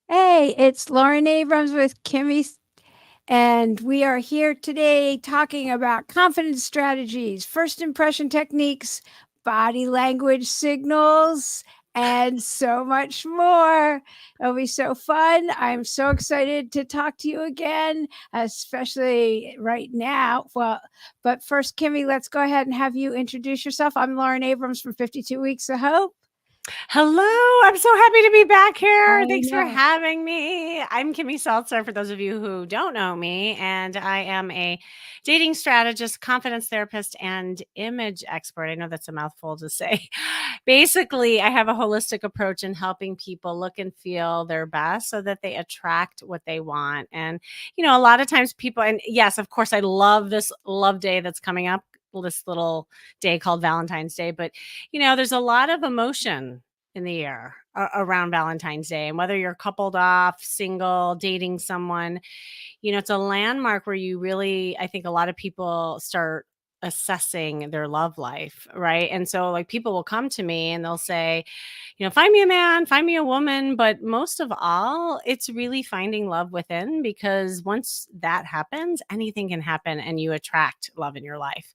Hey, it's Lauren Abrams with Kimmy, and we are here today talking about confidence strategies, first impression techniques, body language signals, and so much more. It'll be so fun. I'm so excited to talk to you again, especially right now. But first, Kimmy, let's go ahead and have you introduce yourself. I'm Lauren Abrams from 52 Weeks of Hope. Hello, I'm so happy to be back here. I Thanks for know. having me. I'm Kimmy Seltzer, for those of you who don't know me, and I am a dating strategist, confidence therapist, and image expert. I know that's a mouthful to say. Basically, I have a holistic approach in helping people look and feel their best so that they attract what they want. And, a lot of times people, and yes, of course, I love this love day that's coming up, this little day called Valentine's Day, but there's a lot of emotion in the air around Valentine's Day. And whether you're coupled off, single, dating someone, it's a landmark where you really, I think a lot of people start assessing their love life, right? And so like people will come to me and they'll say, find me a man, find me a woman, but most of all, it's really finding love within, because once that happens, anything can happen and you attract love in your life.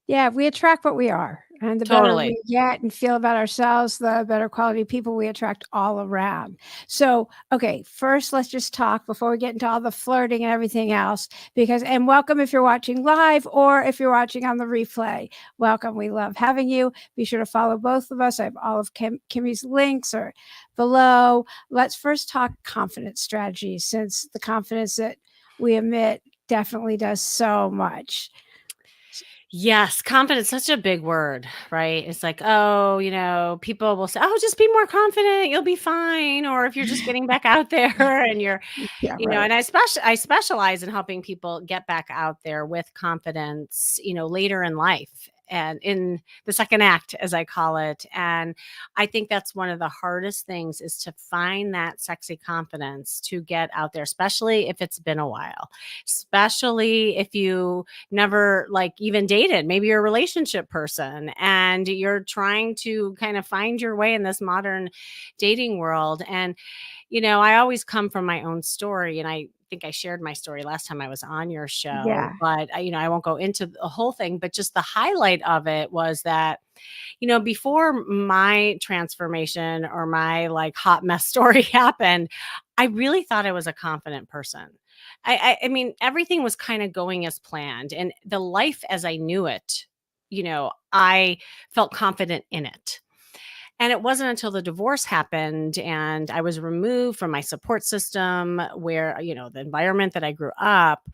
Yeah, we attract what we are. And the better Totally. we get and feel about ourselves, the better quality people we attract all around. So, okay, first let's just talk before we get into all the flirting and everything else. And welcome if you're watching live or if you're watching on the replay. Welcome. We love having you. Be sure to follow both of us. I have all of Kimmy's links are below. Let's first talk confidence strategies, since the confidence that we emit definitely does so much. Yes, confidence, such a big word, right? It's like, oh, people will say, oh, just be more confident, you'll be fine. Or if you're just getting back out there and you're, Yeah, right. and I specialize in helping people get back out there with confidence, later in life and in the second act, as I call it. And I think that's one of the hardest things, is to find that sexy confidence to get out there, especially if it's been a while, especially if you never like even dated. Maybe you're a relationship person and you're trying to kind of find your way in this modern dating world. And, I always come from my own story, and I think I shared my story last time I was on your show, Yeah. but I won't go into the whole thing, but just the highlight of it was that, before my transformation or my like hot mess story happened, I really thought I was a confident person. I mean, everything was kind of going as planned, and the life as I knew it, I felt confident in it. And it wasn't until the divorce happened and I was removed from my support system, where, the environment that I grew up,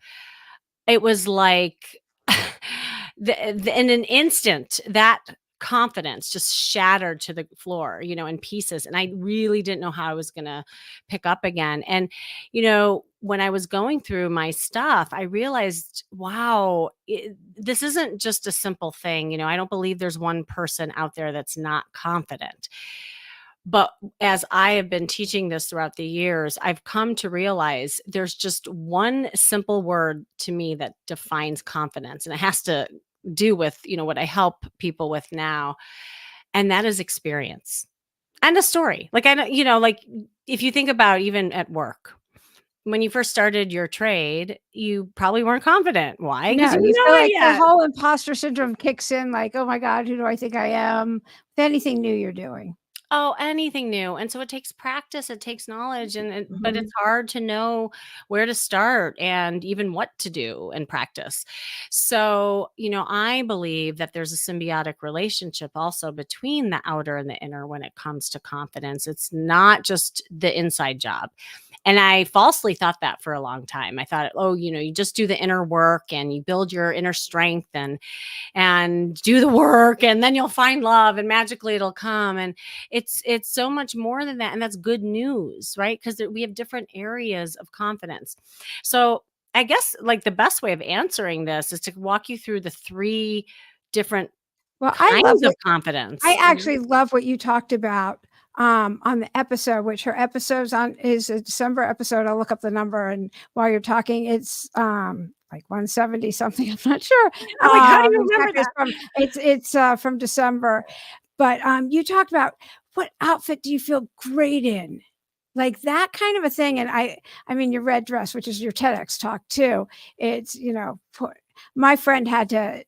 it was like in an instant, that confidence just shattered to the floor, in pieces. And I really didn't know how I was going to pick up again. And, when I was going through my stuff, I realized, wow, this isn't just a simple thing. I don't believe there's one person out there that's not confident. But as I have been teaching this throughout the years, I've come to realize there's just one simple word to me that defines confidence. And it has to do with, what I help people with now. And that is experience and a story. Like, I know, like if you think about even at work, when you first started your trade, you probably weren't confident. Why? Because No, you didn't you feel know it like the yet. whole imposter syndrome kicks in, like, "Oh my god, who do I think I am?" With anything new you're doing. Oh, anything new. And so it takes practice, it takes knowledge, but Mhm. it's hard to know where to start and even what to do and practice. So, I believe that there's a symbiotic relationship also between the outer and the inner when it comes to confidence. It's not just the inside job. And I falsely thought that for a long time. I thought, oh, you just do the inner work and you build your inner strength and do the work, and then you'll find love and magically it'll come. And it's so much more than that, and that's good news, right? Because we have different areas of confidence. So I guess like the best way of answering this is to walk you through the three different Well, kinds of confidence. I actually love what you talked about, on the episode, which her episode's on is a December episode. I'll look up the number, and while you're talking, it's, like 170 something, I'm not sure, I'm like, how do you remember exactly. that? From December. But, you talked about what outfit do you feel great in? Like that kind of a thing. And I mean, your red dress, which is your TEDx talk too. It's, my friend had to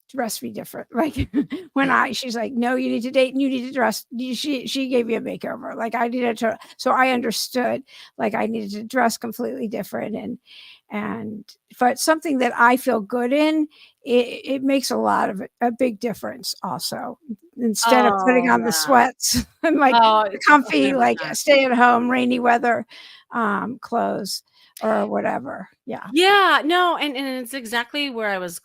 dress me different. Like she's like, no, you need to date and you need to dress. She gave me a makeover. Like I needed to, so I understood, like I needed to dress completely different. And if it's something that I feel good in, it makes a big difference also. Instead of putting Oh, on the yeah. sweats and like Oh, the comfy, like 100%. stay at home, rainy weather, clothes or whatever. Yeah. Yeah, no, and it's exactly where I was,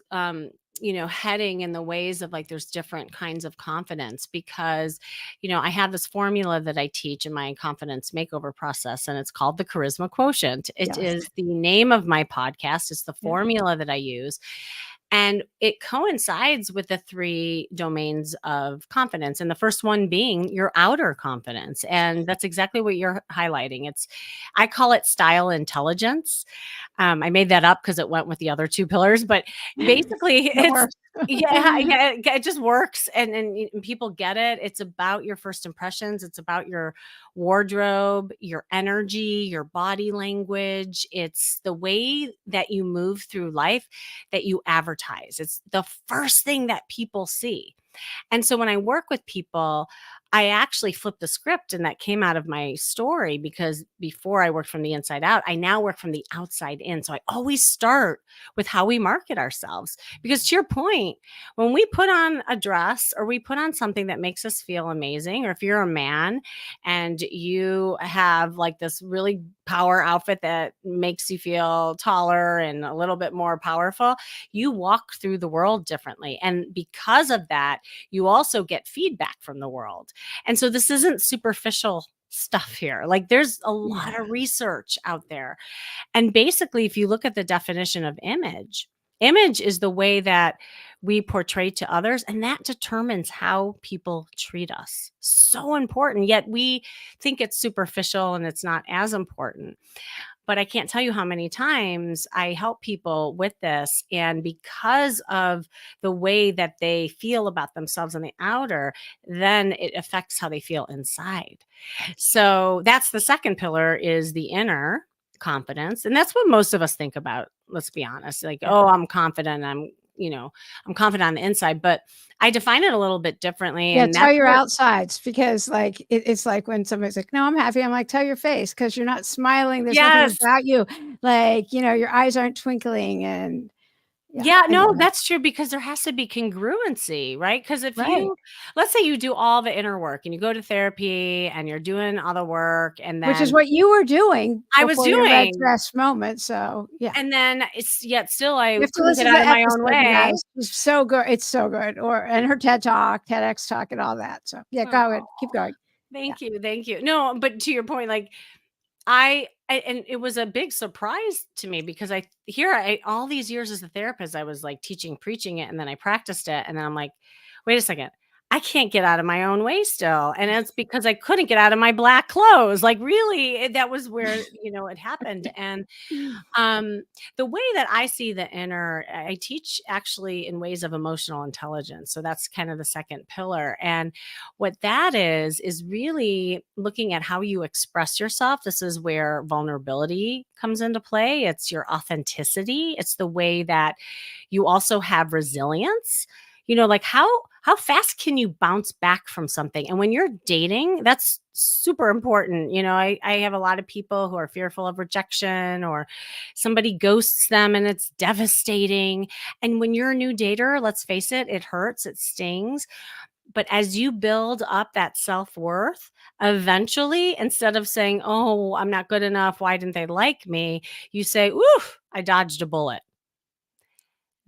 heading in the ways of like there's different kinds of confidence because, I have this formula that I teach in my confidence makeover process, and it's called the charisma quotient. It Yes. is the name of my podcast. It's the Yeah. formula that I use. And it coincides with the three domains of confidence. And the first one being your outer confidence. And that's exactly what you're highlighting. I call it style intelligence. I made that up because it went with the other two pillars, but basically That it's works. yeah, it just works and people get it. It's about your first impressions. It's about your wardrobe, your energy, your body language. It's the way that you move through life that you advertise. It's the first thing that people see. And so when I work with people, I actually flipped the script and that came out of my story because before I worked from the inside out, I now work from the outside in. So I always start with how we market ourselves. Because to your point, when we put on a dress or we put on something that makes us feel amazing, or if you're a man and you have like this really power outfit that makes you feel taller and a little bit more powerful, you walk through the world differently. And because of that, you also get feedback from the world. And so this isn't superficial stuff here. Like there's a lot Yeah. of research out there. And basically, if you look at the definition of image, image is the way that we portray to others, and that determines how people treat us. So important, yet we think it's superficial and it's not as important. But I can't tell you how many times I help people with this. And because of the way that they feel about themselves on the outer, then it affects how they feel inside. So that's the second pillar is the inner confidence. And that's what most of us think about. Let's be honest. Like, Yeah. oh, I'm confident. I'm confident on the inside, but I define it a little bit differently. Yeah, And tell that's your where, outsides because like it's like when somebody's like, "No, I'm happy." I'm like, "Tell your face because you're not smiling. There's nothing yes. about you. Like, your eyes aren't twinkling." And yeah, Yeah, no, anyway, that's true because there has to be congruency, right? Because if right. let's say you do all the inner work and you go to therapy and you're doing all the work and Which is then what you were doing I was before your red doing, dress moment. So yeah. and then it's yet still You I have to couldn't get listen to out the of my own episode, you way. guys. It's so good. It's so good. And her TED Talk, TEDx Talk, and all that. So yeah, go ahead. Keep going. Yeah. Thank you. No, but to your point, like and it was a big surprise to me because I all these years as a therapist, I was like teaching, preaching it, and then I practiced it, and then I'm like, wait a second, I can't get out of my own way still, and it's because I couldn't get out of my black clothes. Like really, that was where it happened, and um, the way that I see the inner, I teach actually in ways of emotional intelligence. So that's kind of the second pillar. And what that is really looking at how you express yourself. This is where vulnerability comes into play. It's your authenticity. It's the way that you also have resilience. Like how fast can you bounce back from something? And when you're dating, that's super important. I have a lot of people who are fearful of rejection or somebody ghosts them and it's devastating. And when you're a new dater, let's face it, it hurts, it stings. But as you build up that self-worth, eventually, instead of saying, oh, I'm not good enough, why didn't they like me? You say, oof, I dodged a bullet.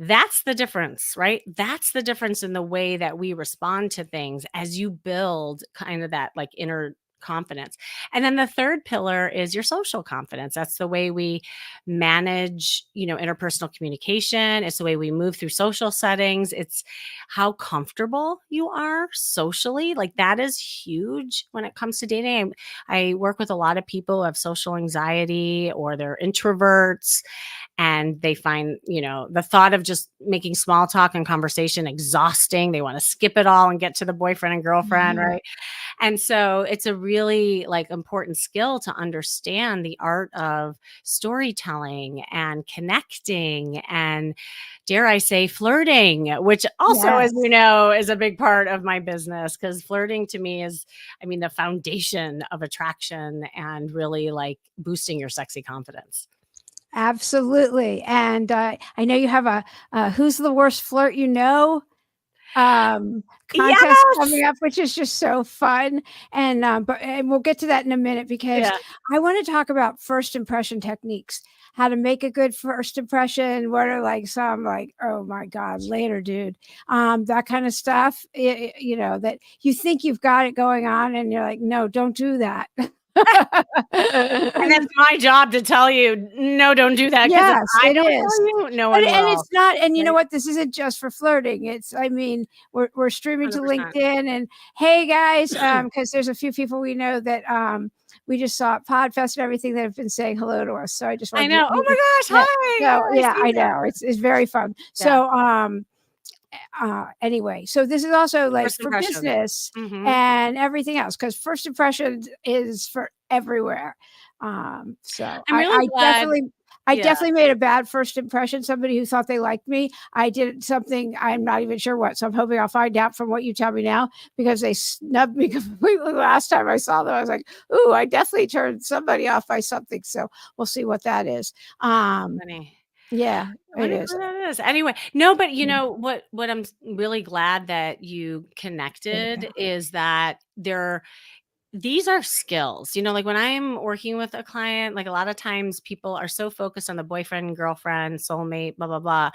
That's the difference, right? That's the difference in the way that we respond to things as you build kind of that like inner confidence. And then the third pillar is your social confidence. That's the way we manage, interpersonal communication. It's the way we move through social settings. It's how comfortable you are socially. Like that is huge when it comes to dating. I work with a lot of people who have social anxiety or they're introverts and they find, the thought of just making small talk and conversation exhausting. They want to skip it all and get to the boyfriend and girlfriend, Mhm. right? And so it's a really like important skill to understand the art of storytelling and connecting and dare I say flirting, which also, as Yes. you know, is a big part of my business because flirting to me is, the foundation of attraction and really like boosting your sexy confidence. Absolutely. And I know you have a who's the worst flirt you know contest Yes. coming up, which is just so fun. And we'll get to that in a minute because Yeah. I want to talk about first impression techniques, how to make a good first impression. What are like some like, oh my God, later, dude, that kind of stuff. That you think you've got it going on, and you're like, no, don't do that. And that's my job to tell you, no, don't do that. Because if Yes, I it don't is. tell you, no And one and will. it's not, and you know Right? what? This isn't just for flirting. We're streaming to 100%. LinkedIn and, "Hey, guys," because there's a few people we know that, we just saw at Podfest and everything that have been saying hello to us, so I just I wanted to know. Oh my gosh, yeah. hi. So, Oh, I yeah, see I that. know. It's very fun. Yeah. So, anyway, so this is also like First for impressions. business Mhm. and everything else because first impressions is for everywhere. So I'm really glad. I Yeah. definitely made a bad first impression. Somebody who thought they liked me, I did something I'm not even sure what. So I'm hoping I'll find out from what you tell me now because they snubbed me completely last time I saw them. I was like, "Ooh, I definitely turned somebody off by something." So we'll see what that is. Um, Funny. yeah, I it wonder is. who that is. Anyway, no, but you know what really glad that you connected Yeah. is that these are skills. Like when I'm working with a client, like a lot of times people are so focused on the boyfriend, girlfriend, soulmate, blah, blah, blah,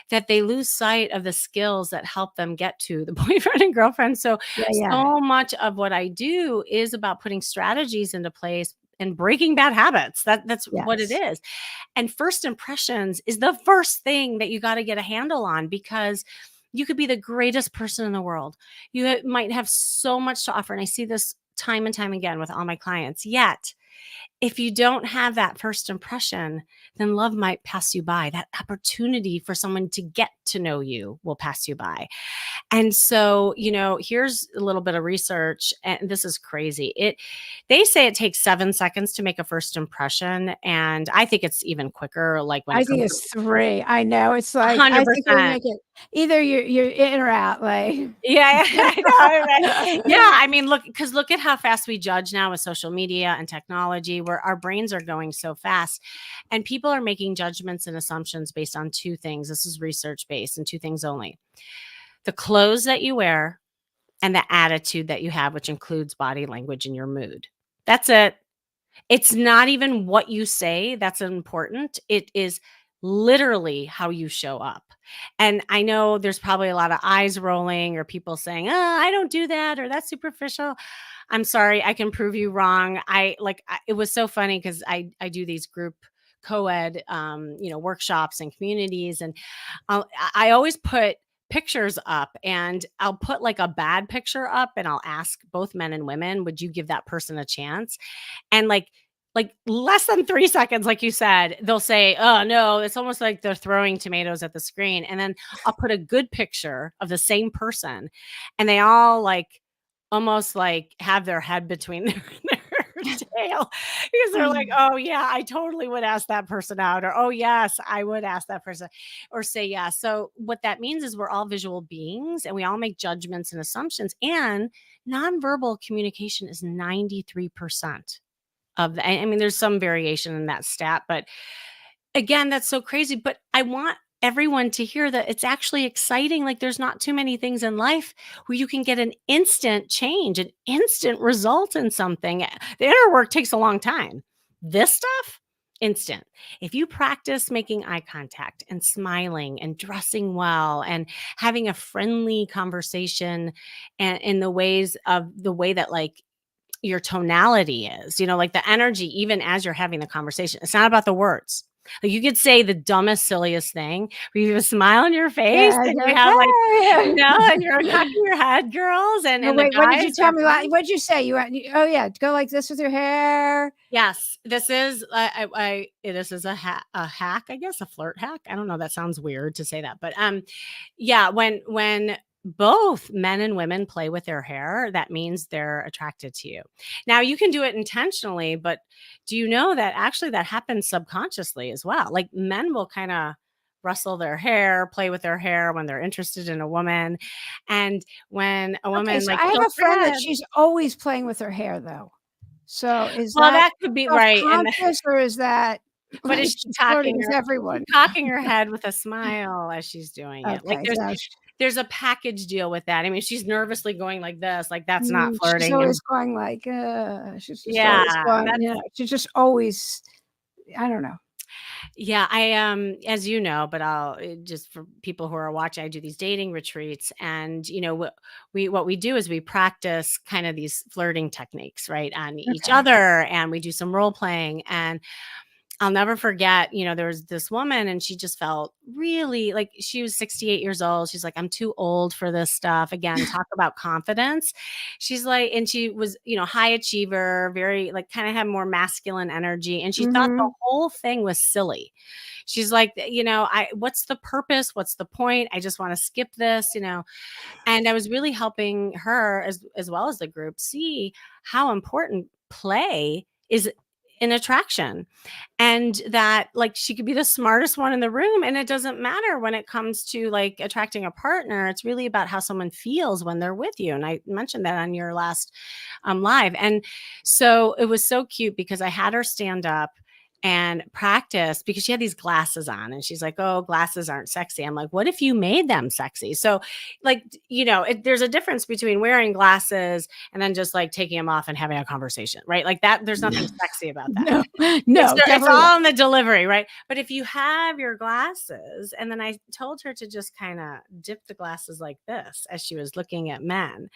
that they lose sight of the skills that help them get to the boyfriend and girlfriend. So, Yeah, yeah. so much of what I do is about putting strategies into place and breaking bad habits. That's what it Yes. is. And first impressions is the first thing that you got to get a handle on because you could be the greatest person in the world. Might have so much to offer. And I see this time and time again with all my clients. Yet, if you don't have that first impression, then love might pass you by. That opportunity for someone to get to know you will pass you by. And so, here's a little bit of research, and this is crazy. They say it takes 7 seconds to make a first impression, and I think it's even quicker, like when I it think comes to it's 3. I know, it's like, I think we 100%. make it either you're in or out, like Yeah, I know, right? Yeah, I mean, look at how fast we judge now with social media and technology, where our brains are going so fast, and people are making judgments and assumptions based on 2 things. This is research based and 2 things only: the clothes that you wear and the attitude that you have, which includes body language and your mood. That's it. It's not even what you say that's important. It is literally how you show up. And I know there's probably a lot of eyes rolling or people saying, "Oh, I don't do that," or "That's superficial." I'm sorry, I can prove you wrong. It was so funny because I do these group co-ed workshops and communities, and I always put pictures up, and I'll put like a bad picture up and I'll ask both men and women, would you give that person a chance? And like less than 3 seconds, like you said, they'll say, "Oh, no," it's almost like they're throwing tomatoes at the screen, and then I'll put a good picture of the same person, and they all, like, almost, like, have their head between their tail because they're like, "Oh, yeah, I totally would ask that person out," or, "Oh, yes, I would ask that person," or say yes. So what that means is we're all visual beings, and we all make judgments and assumptions, and nonverbal communication is 93% of the I mean, there's some variation in that stat, but again, that's so crazy, but I want everyone to hear that it's actually exciting, like, there's not too many things in life where you can get an instant change, an instant result in something. The inner work takes a long time. This stuff, instant. If you practice making eye contact and smiling and dressing well and having a friendly conversation and in the way that, like, your tonality is, like the energy, even as you're having the conversation. It's not about the words. Like you could say the dumbest, silliest thing, but you have a smile on your face Yeah, and you're you like, have like, "Hey." and you're knocking your head, girls, and, No, and the wait, what did you guys tell are me? fine. What'd you say? Oh yeah, go like this with your hair. Yes, this is this is a hack, I guess, a flirt hack. I don't know. That sounds weird to say that, but yeah, when both men and women play with their hair, that means they're attracted to you. Now, you can do it intentionally, but do you know that actually that happens subconsciously as well? Like men will kind of rustle their hair, play with their hair when they're interested in a woman, and when a Okay, woman so like I have a tilts her friend that head, she's always playing with her hair though. So is well, that that could be right, and self-conscious or is that but like is she's flirting with she's everyone? cocking her head with a smile as she's doing it. Like, Okay, so there's a package deal with that. I mean, she's nervously going like this, like, that's not she's flirting, always and going like, she's just always yeah, going, she's just always, I don't know. yeah, I, as you know, but I'll just for people who are watching, I do these dating retreats, and what we do is we practice kind of these flirting techniques, right, on each Okay. other, and we do some role playing, and I'll never forget, there was this woman and she just felt really like she was 68 years old. She's like, I'm too old for this stuff. Again, talk about confidence. She's like, and she was, high achiever, very like kind of had more masculine energy. And she thought the Mhm. whole thing was silly. She's like, what's the purpose? What's the point? I just want to skip this. And I was really helping her as well as the group see how important play is in attraction, and that like she could be the smartest one in the room, and it doesn't matter when it comes to like attracting a partner. It's really about how someone feels when they're with you, and I mentioned that on your last live. And so it was so cute because I had her stand up and practice because she had these glasses on and she's like, oh, glasses aren't sexy. I'm like, what if you made them sexy? So like, there's a difference between wearing glasses and then just like taking them off and having a conversation, right? Like that, there's nothing sexy about that. No, It's no, it's definitely not. all in the delivery, right? But if you have your glasses, and then I told her to just kinda dip the glasses like this as she was looking at men,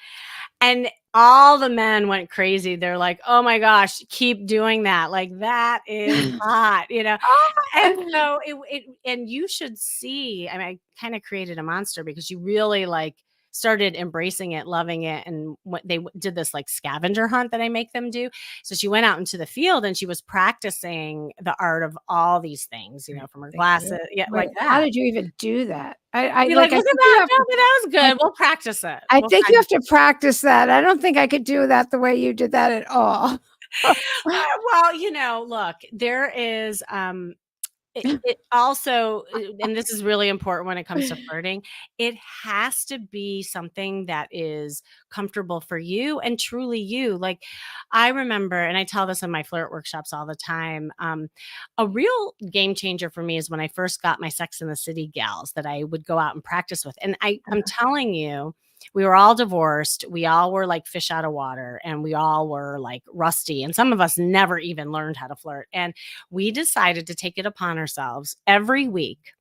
and all the men went crazy. They're like, "Oh my gosh, keep doing that. Like, that is hot." And so and you should see, I mean, I kinda created a monster because you really, like, started embracing it, loving it, and what they did this, like, scavenger hunt that I make them do. So she went out into the field and she was practicing the art of all these things, Right, from her they glasses, do. yeah, Wait, like how that. did you even do that? I Be like, like, I "Look at think you that. have No, to but that was I good. We'll practice it. I We'll think you find." have to practice that. I don't think I could do that the way you did that at all. Well, look, there is, it also, and this is really important when it comes to flirting, it has to be something that is comfortable for you and truly you. Like, I remember, and I tell this in my flirt workshops all the time, a real game changer for me is when I first got my Sex in the City gals that I would go out and practice with. And I'm telling you, we were all divorced. We all were like fish out of water, and we all were like rusty. And some of us never even learned how to flirt. And we decided to take it upon ourselves every week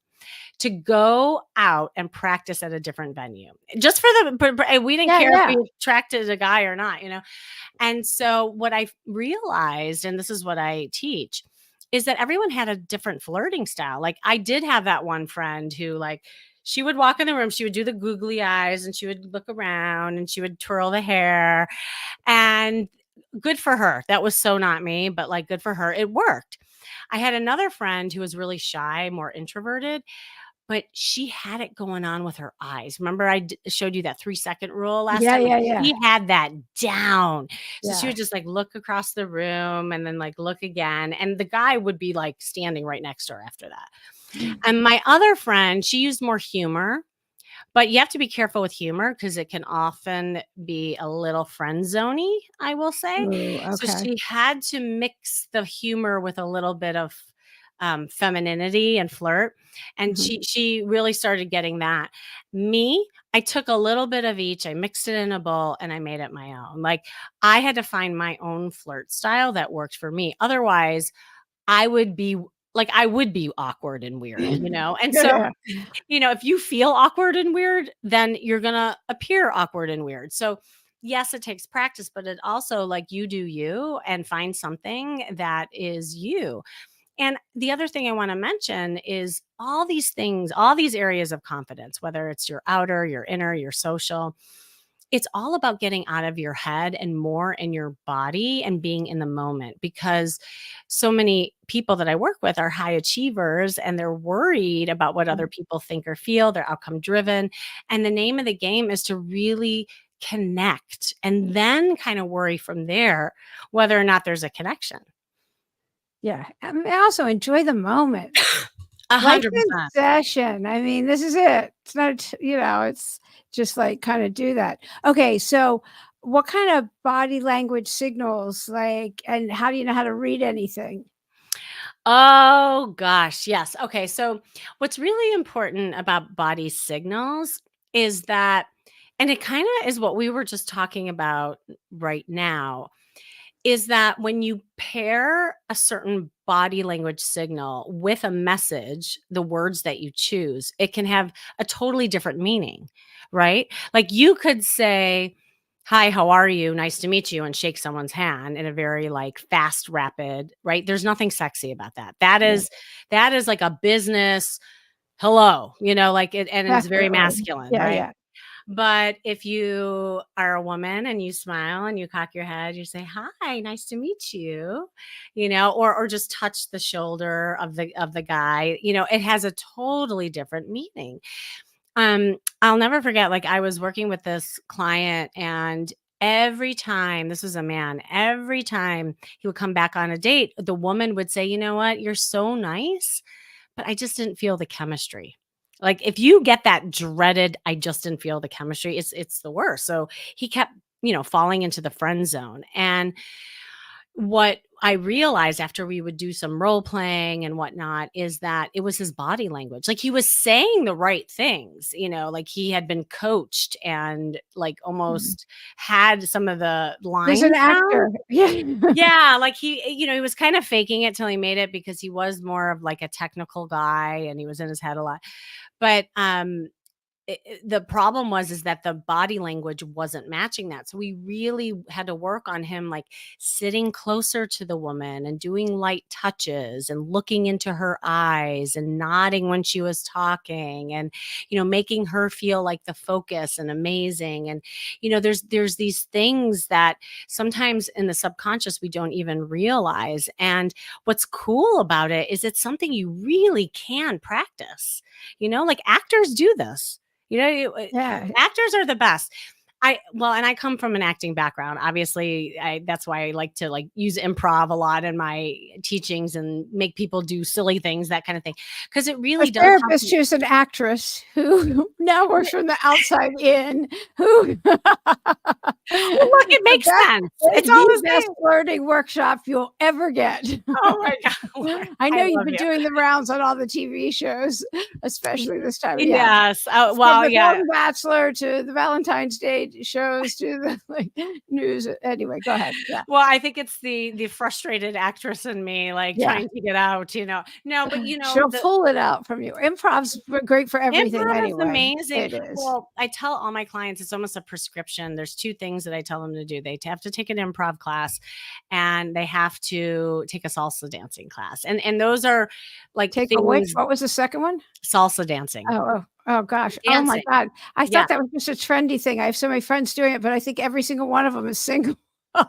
to go out and practice at a different venue just for but we didn't Yeah, care if yeah. we attracted a guy or not. And so what I realized, and this is what I teach, is that everyone had a different flirting style. Like I did have that one friend who like she would walk in the room, she would do the googly eyes and she would look around and she would twirl the hair, and good for her. That was so not me, but like good for her. It worked. I had another friend who was really shy, more introverted, but she had it going on with her eyes. Remember showed you that 3-second rule last Yeah, time? Like, yeah, yeah. she had that down. So she Yeah. would just, like, look across the room and then, like, look again, and the guy would be, like, standing right next to her after that. And my other friend, she used more humor, but you have to be careful with humor because it can often be a little friend zoney, I will say. Ooh, So okay. she had to mix the humor with a little bit of femininity and flirt, and Mhm. she really started getting that. Me, I took a little bit of each, I mixed it in a bowl, and I made it my own. Like I had to find my own flirt style that worked for me. Otherwise, I would be awkward and weird. And so Yeah. if you feel awkward and weird, then you're gonna appear awkward and weird. So yes, it takes practice, but it also like you do you and find something that is you. And the other thing I want to mention is all these things, all these areas of confidence, whether it's your outer, your inner, your social, it's all about getting out of your head and more in your body and being in the moment, because so many people that I work with are high achievers and they're worried about what other Mm. people think or feel. They're outcome driven. And the name of the game is to really connect and then kind of worry from there whether or not there's a connection. Yeah. I mean, also enjoy the moment. A Life hundred in percent. session. I mean, this is it. It's not, it's just like kind of do that. Okay. So, what kind of body language signals, like, and how do you know how to read anything? Oh gosh, yes. Okay, so what's really important about body signals is that, and it kind of is what we were just talking about right now, is that when you pair a certain body language signal with a message, the words that you choose, it can have a totally different meaning, right? Like you could say, "Hi, how are you? Nice to meet you," and shake someone's hand in a very like fast, rapid, right? There's nothing sexy about that. That Yeah, is that is like a business hello, like it, and it's very definitely. masculine, Yeah, right? yeah. But if you are a woman and you smile and you cock your head, you say, "Hi, nice to meet you," or just touch the shoulder of the guy, it has a totally different meaning. I'll never forget, like I was working with this client and every time this was a man, every time he would come back on a date, the woman would say, "You know what? You're so nice, but I just didn't feel the chemistry." Like if you get that dreaded, "I just didn't feel the chemistry," it's the worst. So he kept, falling into the friend zone. And what I realized after we would do some role playing and whatnot is that it was his body language. Like he was saying the right things, like he had been coached and like Mhm. almost had some of the He's an lines down. actor. Yeah. Yeah, like he was kind of faking it till he made it because he was more of like a technical guy and he was in his head a lot. But the problem was is that the body language wasn't matching that. So we really had to work on him like sitting closer to the woman and doing light touches and looking into her eyes and nodding when she was talking and making her feel like the focus and amazing. And there's these things that sometimes in the subconscious we don't even realize. And what's cool about it is it's something you really can practice. Like actors do this. Yeah. Actors are the best. And I come from an acting background. Obviously, that's why I like to like use improv a lot in my teachings and make people do silly things, that kind of thing, because it A really does help therapist you. who's an actress who now works from the outside in, who Well, look, it makes that's sense. It's all the the best same. flirting workshop you'll ever get. Oh my god, Lauren, I I know you've love been you. doing the rounds on all the TV shows, especially this time. Yeah. Yes. Oh, From well, the yeah. Golden Bachelor to the Valentine's Day shows to the like news. Anyway, go ahead. Yeah. Well, I think it's the frustrated actress in me, like Yeah. trying to get out. No, but She'll the pull it out from you. Improv's great for everything improv is anyway. amazing. It is. Well, I tell all my clients it's almost a prescription. There's two things that I tell them to do. They have to take an improv class and they have to take a salsa dancing class. And those are like Take a which? things. What was the second one? Salsa dancing. Oh gosh. Oh my Dancing. god. I Yeah. thought that was just a trendy thing. I have so many friends doing it, but I think every single one of them is single. Oh,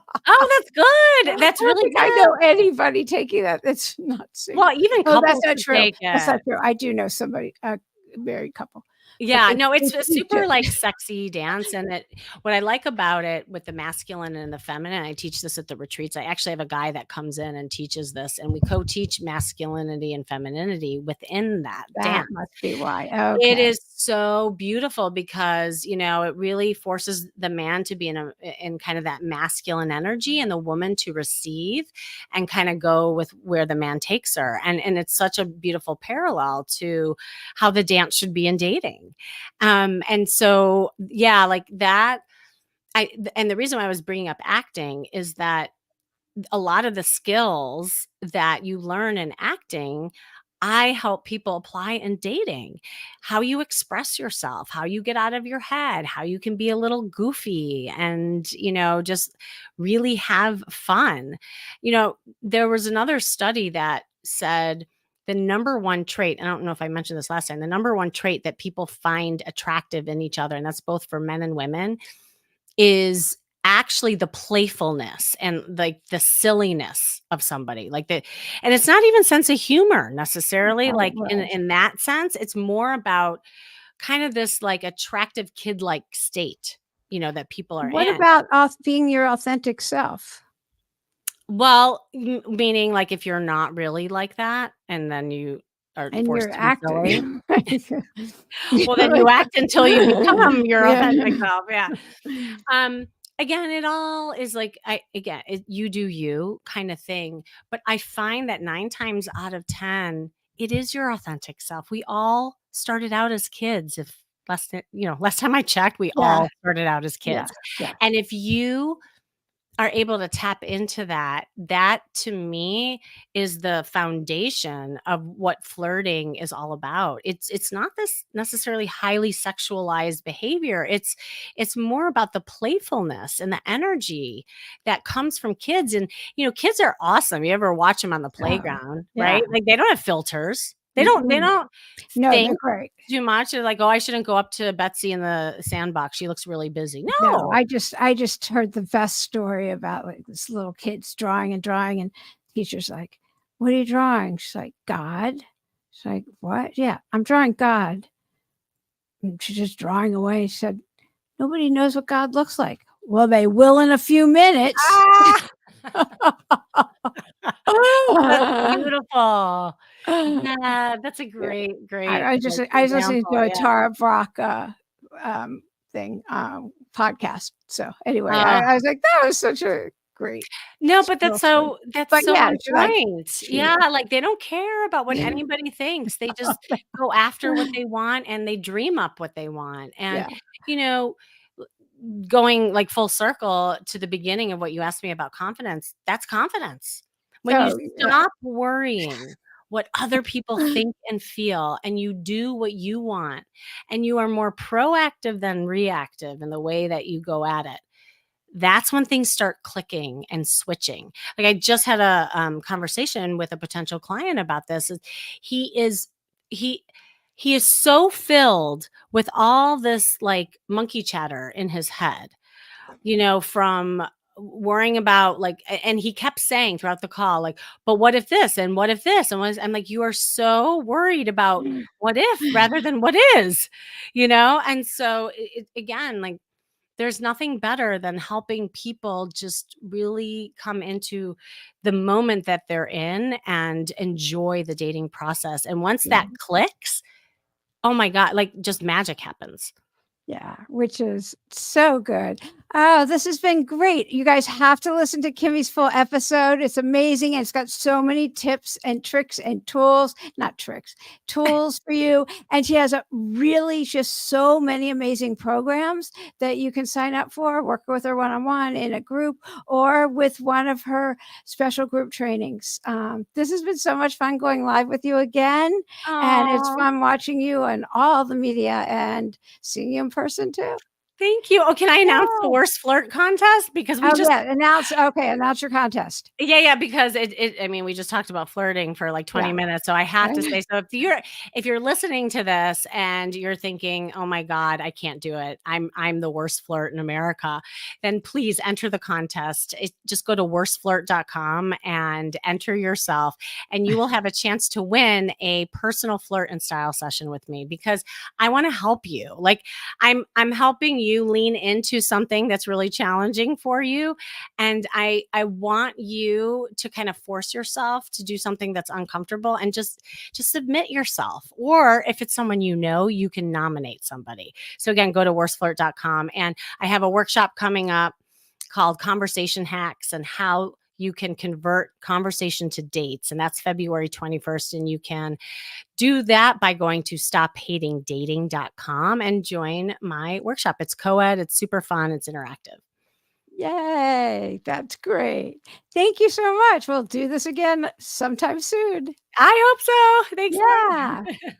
that's good. I That's don't really think I good. know anybody taking that that's not single. Well, even Oh, that's couples not could true. take That's not it. true. I do know somebody, a married couple, but Yeah, no, they it's a teach super, it. like, sexy dance, and what I like about it with the masculine and the feminine, I teach this at the retreats. I actually have a guy that comes in and teaches this, and we co-teach masculinity and femininity within that That dance. must be why. It Okay. is so beautiful because, it really forces the man to be in kind of that masculine energy and the woman to receive and kind of go with where the man takes her. And it's such a beautiful parallel to how the dance should be in dating. And so, yeah, like that. And the reason why I was bringing up acting is that a lot of the skills that you learn in acting I help people apply in dating, how you express yourself, how you get out of your head, how you can be a little goofy and, just really have fun. There was another study that said the number one trait, I don't know if I mentioned this last time, the number one trait that people find attractive in each other, and that's both for men and women, is actually the playfulness and like the silliness of somebody and it's not even sense of humor necessarily, Oh, like in right. in that sense. It's more about kind of this like attractive kid-like state, that people are What in. about being your authentic self? Well, meaning like if you're not really like that and then you are And forced you're to be silly, acting. well then you act until you become your Yeah. authentic self. Yeah. Um, Again, it all is like you do you kind of thing, but I find that 9 times out of 10, it is your authentic self. We all started out as kids. If last time I checked, we Yeah. all started out as Yeah. kids. Yeah. And if you are able to tap into that to me is the foundation of what flirting is all about. It's not this necessarily highly sexualized behavior. It's more about the playfulness and the energy that comes from kids. And kids are awesome. You ever watch them on the Oh, playground, yeah. right? Like they don't have filters. They don't they Mm-mm. don't No, they're think great. too much. They're like, oh, I shouldn't go up to Betsy in the sandbox. She looks really busy. No, No. I just heard the best story about like this little kid's drawing and drawing, and teacher's like, "What are you drawing?" She's like, "God." She's like, "What?" "Yeah, I'm drawing God." And she's just drawing away. She said, "Nobody knows what God looks like." "Well, they will in a few minutes." Ah! That's beautiful. Yeah, that's a Yeah. great, I, great, I just like, I was listening example, to a yeah. Tara Brach thing podcast. So anyway, Uh, I was like, that was such a great no, but little story. that's But so yeah, on she's like, point. she Yeah, like, they don't care about what anybody thinks. They just go after what they want, and they dream up what they want, and, yeah. you know, going, like, full circle to the beginning of what you asked me about confidence, that's confidence. When you So yeah, stop worrying what other people think and feel, and you do what you want, and you are more proactive than reactive in the way that you go at it, that's when things start clicking and switching. Like I just had a conversation with a potential client about this. He is he he is so filled with all this like monkey chatter in his head, from worrying about and he kept saying throughout the call, like, but what if this and what if this and I'm like, you are so worried about what if rather than what is, and so again, like there's nothing better than helping people just really come into the moment that they're in and enjoy the dating process. And once yeah. that clicks, oh my God, like just magic happens. Yeah, which is so good. Oh, this has been great. You guys have to listen to Kimmy's full episode. It's amazing. And it's got so many tips and tricks and tools, not tricks, tools for you. And she has a really just so many amazing programs that you can sign up for, work with her one on one in a group or with one of her special group trainings. This has been so much fun going live with you again. And it's Oh, fun watching you on all the media and seeing you in person too. thank you. Oh, can I announce the Yeah. worst flirt contest? Because we Oh, just yeah, announce your contest. Yeah, because I mean, we just talked about flirting for like 20 Yeah. minutes, so I have to say, so if you're listening to this and you're thinking, "Oh my god, I can't do it. I'm the worst flirt in America," then please enter the contest. Just go to worstflirt.com and enter yourself, and you will have a chance to win a personal flirt and style session with me because I wanna help you. Like, I'm helping you lean into something that's really challenging for you, and I want you to kind of force yourself to do something that's uncomfortable and just submit yourself. Or if it's someone you can nominate somebody. So again, go to worstflirt.com, and I have a workshop coming up called Conversation Hacks and how you can convert conversation to dates. And that's February 21st. And you can do that by going to stophatingdating.com and join my workshop. It's co-ed, it's super fun, it's interactive. Yay. Yay, that's great. Thank you so much. We'll do this again sometime soon. I hope so. Thanks, Yeah. Lauren.